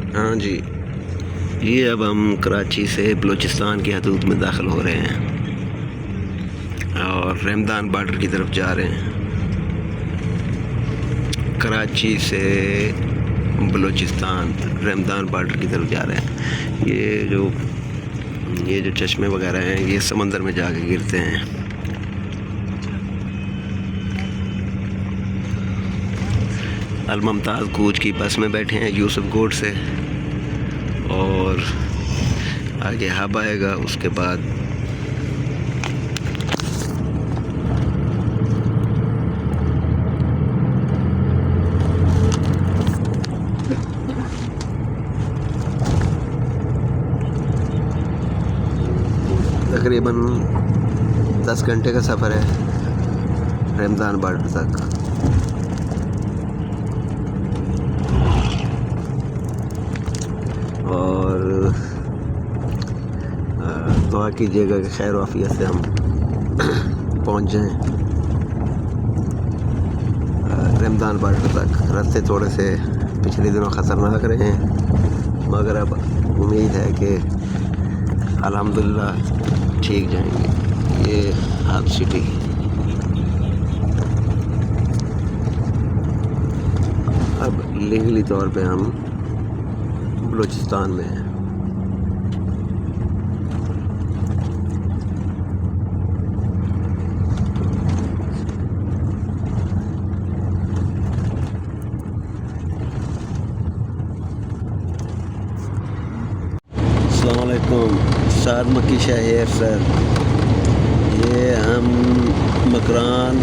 हाँ जी, ये अब हम कराची से बलूचिस्तान की हदूद में दाखिल हो रहे हैं और रमदान बॉर्डर की तरफ जा रहे हैं। कराची से बलूचिस्तान रमदान बॉर्डर की तरफ जा रहे हैं। ये जो चश्मे वगैरह हैं ये समंदर में जाके गिरते हैं। अल मुमताज़ कूच की बस में बैठे हैं यूसुफ कोट से, और आगे हब आएगा। उसके बाद तकरीबन 10 घंटे का सफ़र है रमदान बॉर्डर तक। और दुआ कीजिएगा कि खैर वाफियत से हम पहुंच जाएं रमदान बॉर्डर तक। रास्ते थोड़े से पिछले दिनों ख़तरनाक रहे हैं, मगर अब उम्मीद है कि अल्हम्दुलिल्लाह ठीक जाएंगे। ये हब सिटी, अब लीगली तौर पे हम बलूचिस्तान में हैं। अस्सलाम वालेकुम, साद मक्की शहर सर। ये हम मकरान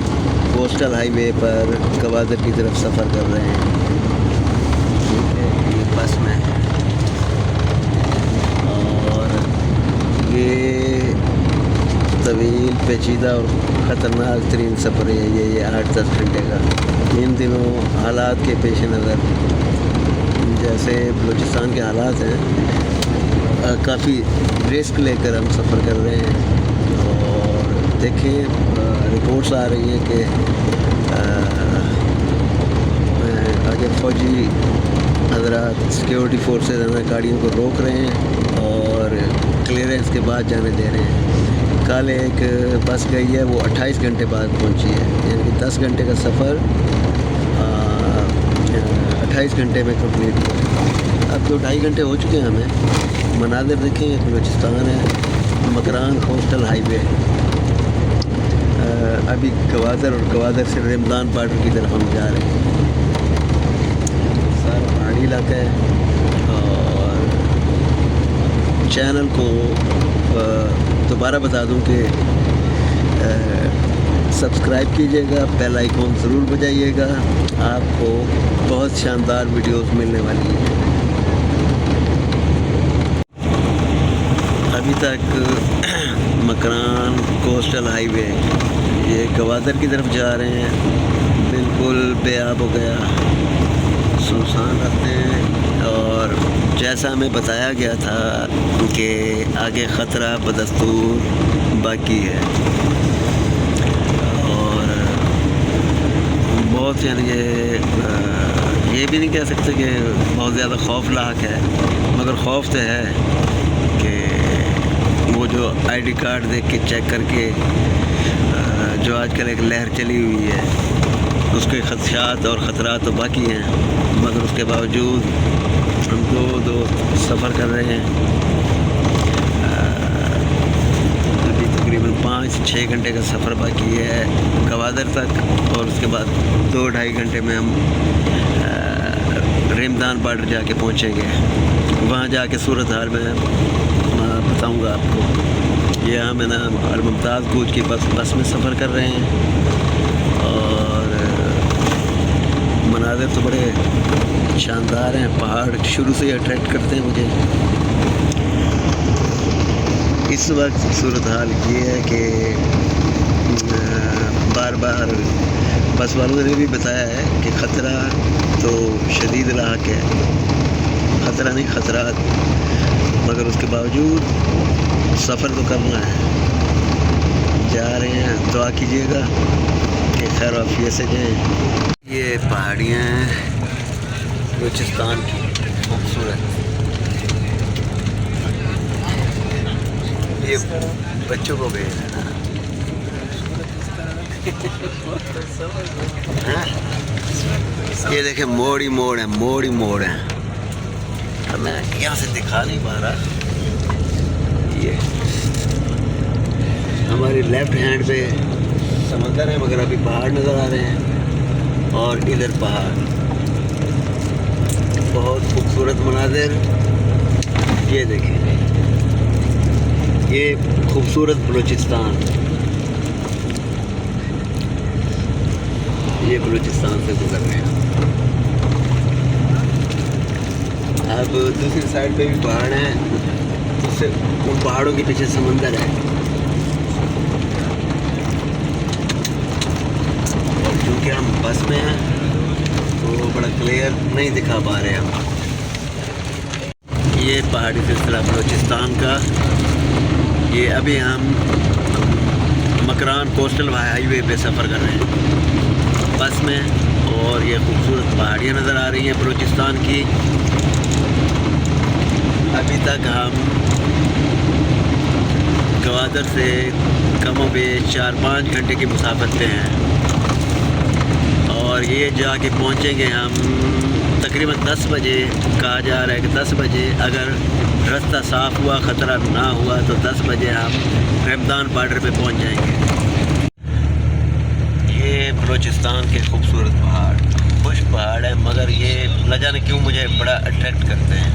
कोस्टल हाईवे पर गवादर की तरफ सफ़र कर रहे हैं। ठीक है, ये बस में है और ये तवील पेचीदा और ख़तरनाक तरीन सफ़र है ये 8-10 घंटे का। इन दिनों हालात के पेश नज़र, जैसे बलूचिस्तान के हालात हैं, काफ़ी रिस्क लेकर हम सफ़र कर रहे हैं। और देखें, रिपोर्ट्स आ रही हैं कि आगे फ़ौजी हज़रात सिक्योरिटी फोर्सेस गाड़ियों को रोक रहे हैं और क्लियरेंस के बाद जाने दे रहे हैं। कल एक बस गई है, वो 28 घंटे बाद पहुंची है, यानी कि 10 घंटे का सफ़र 28 घंटे में कंप्लीट हुआ। अब तो 2.5 घंटे हो चुके हैं हमें। मनाज़िर देखें, बलूचिस्तान है, मकरान कोस्टल हाईवे। अभी गवादर और गवादर से रमदान बॉर्डर की तरफ हम जा रहे हैं। सारा पहाड़ी इलाका है। और चैनल को दोबारा बता दूं कि सब्सक्राइब कीजिएगा, बेल आइकॉन ज़रूर बजाइएगा, आपको बहुत शानदार वीडियोस मिलने वाली हैं। अभी तक मकरान कोस्टल हाईवे ये गवादर की तरफ जा रहे हैं, बिल्कुल बेआब हो गया, सुनसान रास्ते हैं। और जैसा हमें बताया गया था कि आगे ख़तरा बदस्तूर बाकी है, और बहुत यानी ये भी नहीं कह सकते कि बहुत ज़्यादा खौफनाक है, मगर खौफ तो है कि वो जो आईडी कार्ड देख के चेक करके जो आजकल एक लहर चली हुई है, उसके खदशात और ख़तरात तो बाकी हैं, मगर उसके बावजूद हम दो सफ़र कर रहे हैं। अभी तकरीबन 5-6 घंटे का सफ़र बाकी है गवादर तक, और उसके बाद 2-2.5 घंटे में हम रमदान बॉर्डर जाके पहुँचेंगे। वहाँ जाके सूरत हाल में बताऊंगा आपको। ये हम है ना अल मुमताज़ कूच की बस में सफ़र कर रहे हैं, और मनाज़िर तो बड़े शानदार हैं। पहाड़ शुरू से ही अट्रैक्ट करते हैं मुझे। इस वक्त सूरत हाल ये है कि बार बार बस वालों ने भी बताया है कि ख़तरा तो शदीद लाहक है, ख़तरा नहीं ख़तरात, मगर उसके बावजूद सफ़र तो करना है। जा रहे हैं, दुआ कीजिएगा कि खैर आफियत से जाएँ। ये पहाड़ियाँ हैं बलूचिस्तान की खूबसूरत। ये बच्चों को भेज देना। ये देखें मोड़ ही मोड़ है, मोड़ ही मोड़ है। अब मैं यहाँ से दिखा नहीं पा रहा। ये हमारी लेफ्ट हैंड पे समंदर है, मगर अभी पहाड़ नज़र आ रहे हैं, और इधर पहाड़, बहुत खूबसूरत मनाज़िर। ये देखें, ये खूबसूरत बलूचिस्तान, ये बलूचिस्तान से गुजर रहे हैं। अब दूसरी साइड पे भी पहाड़ हैं, उससे उन पहाड़ों के पीछे समंदर है। और क्योंकि हम बस में हैं तो बड़ा क्लियर नहीं दिखा पा रहे हम। ये पहाड़ी सिलसिला बलूचिस्तान का। ये अभी हम मकरान कोस्टल हाईवे पे सफ़र कर रहे हैं बस में, और ये खूबसूरत पहाड़ियाँ नज़र आ रही हैं बलूचिस्तान की। अभी तक हम गवादर से कमो बेश 4-5 घंटे की मुसाफत पे हैं, और ये जाके पहुँचेंगे हम तकरीबन 10 बजे। कहा जा रहा है कि 10 बजे, अगर रास्ता साफ़ हुआ, ख़तरा ना हुआ, तो 10 बजे हम रमदान बॉर्डर पे पहुँच जाएंगे। ये बलूचिस्तान के खूबसूरत पहाड़, खुश पहाड़ है, मगर ये न जाने क्यों मुझे बड़ा अट्रैक्ट करते हैं।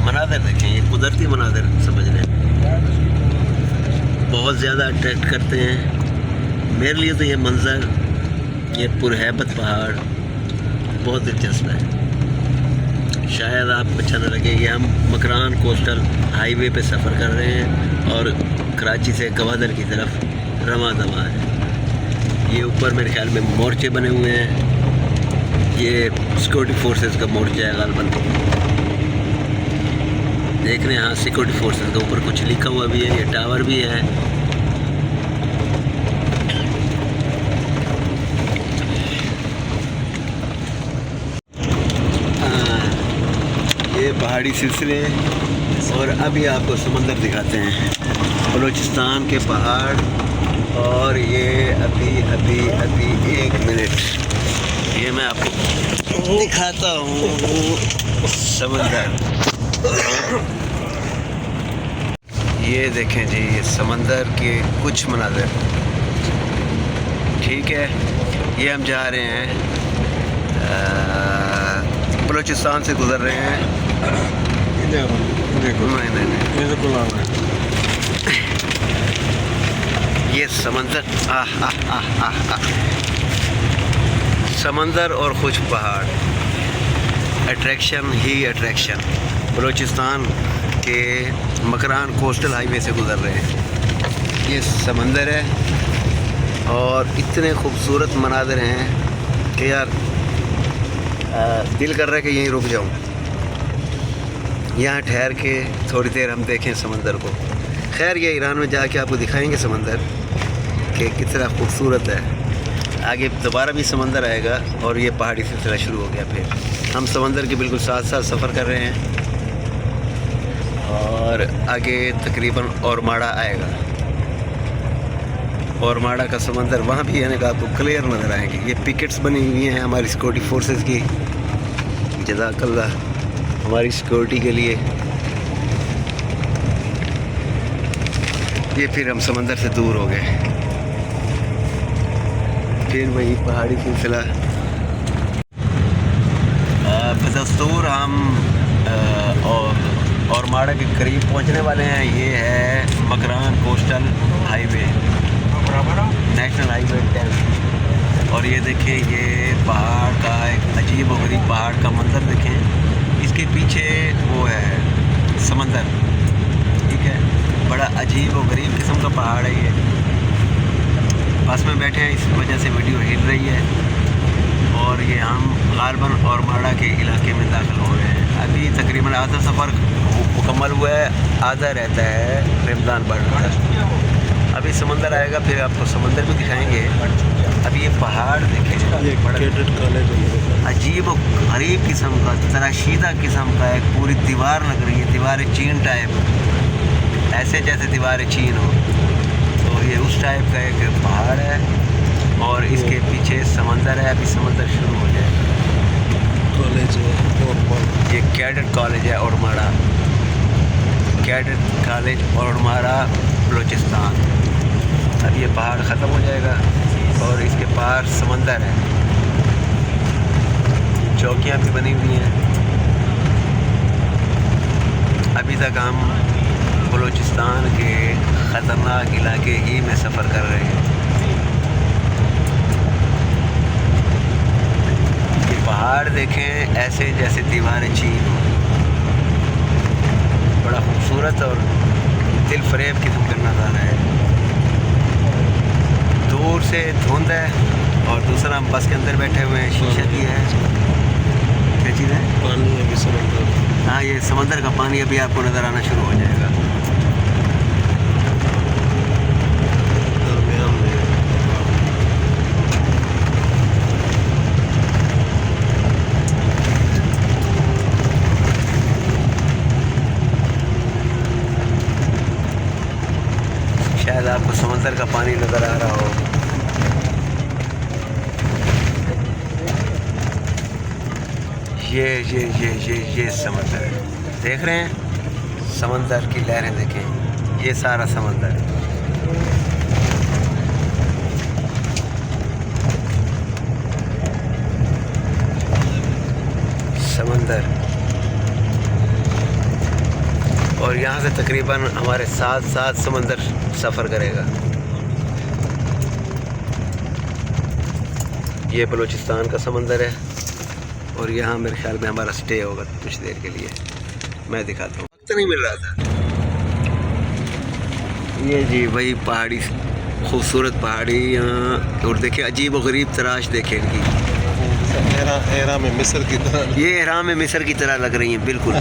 मनाज़र देखें, ये कुदरती मनाज़र समझ लें, बहुत ज़्यादा अट्रैक्ट करते हैं मेरे लिए। तो ये मंज़र, ये पुरहैबत पहाड़ बहुत दिलचस्प है। शायद आपको अच्छा न लगे कि हम मकरान कोस्टल हाईवे पे सफ़र कर रहे हैं और कराची से गवादर की तरफ रवा दवा है। ये ऊपर मेरे ख्याल में मोर्चे बने हुए हैं, ये सिक्योरिटी फोर्सेस का मोर्चा है गालबन। देख रहे हैं, हाँ, सिक्योरिटी फोर्सेस के ऊपर कुछ लिखा हुआ भी है। ये टावर भी है। ये पहाड़ी सिलसिले, और अभी आपको समंदर दिखाते हैं, बलूचिस्तान के पहाड़। और ये अभी 1 मिनट, ये मैं आपको दिखाता हूँ समंदर। ये देखें जी, ये समंदर के कुछ मनाज़िर। ठीक है, ये हम जा रहे हैं, बलूचिस्तान से गुज़र रहे हैं। देखो, नहीं, ये समंदर, समंदर और खुश पहाड़, अट्रैक्शन ही अट्रैक्शन। बलूचिस्तान के मकरान कोस्टल हाईवे से गुज़र रहे हैं। ये समंदर है, और इतने खूबसूरत मनाज़िर हैं कि यार दिल कर रहा है कि यहीं रुक जाऊं, यहाँ ठहर के थोड़ी देर हम देखें समंदर को। खैर, ये ईरान में जाके आपको दिखाएंगे समंदर कि कितना खूबसूरत है। आगे दोबारा भी समंदर आएगा, और ये पहाड़ी सिलसिला शुरू हो गया। फिर हम समंदर के बिल्कुल साथ साथ सफ़र कर रहे हैं, और आगे तकरीबन औरमाड़ा आएगा। औरमाड़ा का समंदर वहाँ भी है ना, आपको क्लियर नज़र आएंगे। ये पिकेट्स बनी हुई हैं हमारी सिक्योरिटी फोर्सेस की, जज़ाकल्लाह हमारी सिक्योरिटी के लिए। ये फिर हम समंदर से दूर हो गए, फिर वही पहाड़ी सिलसिला। बदस्तूर हम औरमाड़ा के करीब पहुंचने वाले हैं। ये है Makran coastal highway, national highway 10। और ये देखिए, ये पहाड़ का एक अजीब व गरीब पहाड़ का मंजर देखें। इसके पीछे वो है समंदर, ठीक है। बड़ा अजीब व गरीब किस्म का पहाड़ है ये। बस में बैठे हैं, इस वजह से वीडियो हिल रही है। और ये हम गालबन औरमाड़ा के इलाके में दाखिल हो रहे हैं। अभी तकरीबन आधा सफ़र मुकम्मल हुआ है, आधा रहता है रमदान बॉर्डर। अभी समंदर आएगा, फिर आपको समंदर भी दिखाएंगे। अभी ये पहाड़ देखें, ये कैडेट कॉलेज अजीब और गरीब किस्म का तराशीदा किस्म का एक पूरी दीवार लग रही है, दीवार चीन टाइप, ऐसे जैसे दीवार चीन हो। तो ये उस टाइप का एक पहाड़ है और इसके पीछे समंदर है। अभी समंदर शुरू हो जाएगा। कॉलेज है, ये कैडेट कॉलेज है ओडमाड़ा, कैडेट कॉलेज ओडमाड़ा बलूचिस्तान। अब ये पहाड़ ख़त्म हो जाएगा और इसके पार समंदर है। चौकियाँ भी बनी हुई हैं। अभी तक हम बलूचिस्तान के ख़तरनाक इलाके ही में सफ़र कर रहे हैं। ये पहाड़ देखें ऐसे जैसे दीवारें चीन हो, बड़ा खूबसूरत और दिल फरेब किस्म का नज़ारा है। दूर से धुंध है और दूसरा हम बस के अंदर बैठे हुए हैं, शीशा भी है। क्या चीज़ है? पानी है, समंदर। हाँ, ये समंदर का पानी अभी आपको नज़र आना शुरू हो जाएगा। दरमियान में शायद आपको समंदर का पानी नज़र आ रहा हो। ये समंदर है, देख रहे हैं? समंदर की लहरें देखें, ये सारा समंदर है। समंदर, और यहाँ से तकरीबन हमारे साथ समंदर सफ़र करेगा। ये बलूचिस्तान का समंदर है और यहाँ मेरे ख्याल में हमारा स्टे होगा कुछ देर के लिए। मैं दिखाता हूँ, वक्त नहीं मिल रहा था। ये जी वही पहाड़ी, खूबसूरत पहाड़ी यहाँ। और देखिए अजीब और गरीब तराश देखें इनकी। एहराम में मिस्र की तरह, ये एहराम में मिस्र की तरह लग रही हैं बिल्कुल।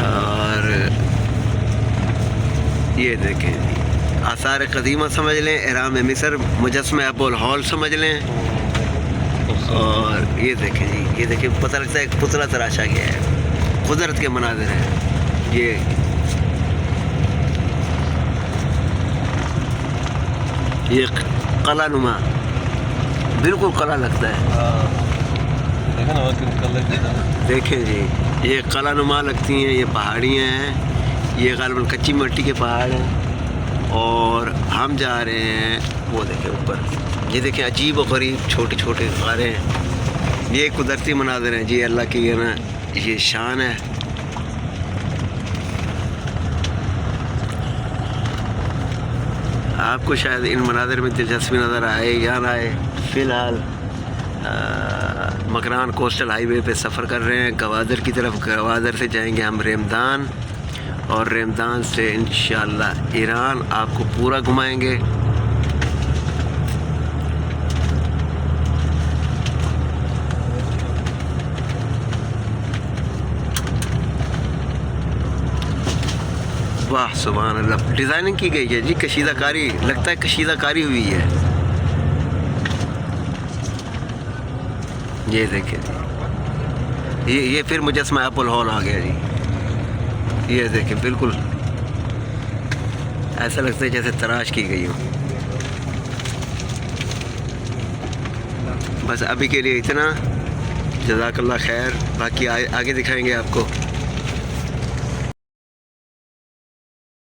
और ये देखें आसार कदीमा समझ लें, एहराम में मिस्र, मुजस्मे अबुल हॉल समझ लें। और ये देखें जी, ये देखिए पता लगता है एक पुतला तराशा गया है। कुदरत के मनाज़िर हैं ये। ये कला नुमा, बिल्कुल कला लगता है। देखें जी, ये कला नुमा लगती हैं। ये पहाड़ियाँ हैं, ये ग़ालिबन कच्ची मिट्टी के पहाड़ हैं। और हम जा रहे हैं, वो देखें ऊपर, ये देखें अजीब व गरीब छोटे छोटे गारें हैं। ये कुदरती मनाज़िर हैं जी, अल्लाह की ये ना ये शान है। आपको शायद इन मनाज़िर में दिलचस्पी नज़र आए या ना आए। फ़िलहाल मकरान कोस्टल हाईवे पे सफ़र कर रहे हैं गवादर की तरफ। गवादर से जाएंगे हम रेमदान और रेमदान से इंशाअल्लाह ईरान। आपको पूरा घुमाएंगे। वाह सुभान अल्लाह, डिज़ाइनिंग की गई है जी, कशीदाकारी, लगता है कशीदाकारी हुई है। ये देखिए, ये फिर मुजस्मा अबुल हॉल आ गया जी। ये देखिए बिल्कुल ऐसा लगता है जैसे तराश की गई हो। बस अभी के लिए इतना। जज़ाकल्लाह खैर, बाकी आगे दिखाएंगे आपको।